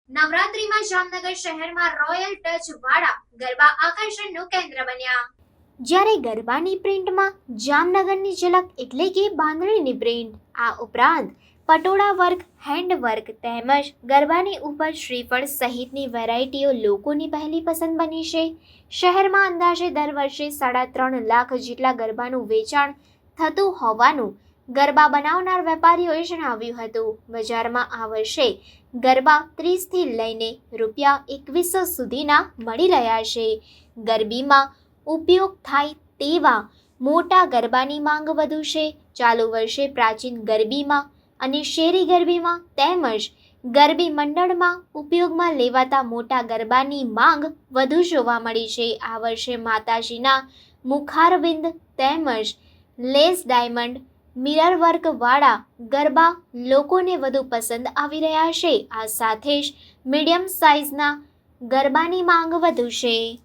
નવરાત્રીમાં જામનગર શહેરમાં royal touch વાળા ગરબા આકર્ષણનું કેન્દ્ર બન્યા. જ્યારે ગરબાની પ્રિન્ટમાં જામનગરની ઝલક એટલે કે બાંધણીની પ્રિન્ટ, આ ઉપરાંત પટોળા વર્ક, હેન્ડ વર્ક તેમજ ગરબાની ઉપર શ્રીફળ સહિતની વેરાયટીઓ લોકોની પહેલી પસંદ બની છે. શહેરમાં અંદાજે દર વર્ષે 3.5 લાખ જેટલા ગરબાનું વેચાણ થતું હોવાનું ગરબા બનાવનાર વેપારીઓએ જણાવ્યું હતું. બજારમાં આ વર્ષે ગરબા 30 થી લઈને ₹2100 સુધીના મળી રહ્યા છે. ગરબીમાં ઉપયોગ થાય તેવા મોટા ગરબાની માંગ વધુ છે. ચાલુ વર્ષે પ્રાચીન ગરબીમાં અને શેરી ગરબીમાં તેમજ ગરબી મંડળમાં ઉપયોગમાં લેવાતા મોટા ગરબાની માંગ વધુ જોવા મળી છે. આ વર્ષે માતાજીના મુખારવિંદ તેમજ લેસ ડાયમંડ મિરર વર્ક વાળા ગરબા લોકોને વધુ પસંદ આવી રહ્યા છે. આ સાથે જ મીડિયમ સાઇઝના ગરબાની માંગ વધુ છે.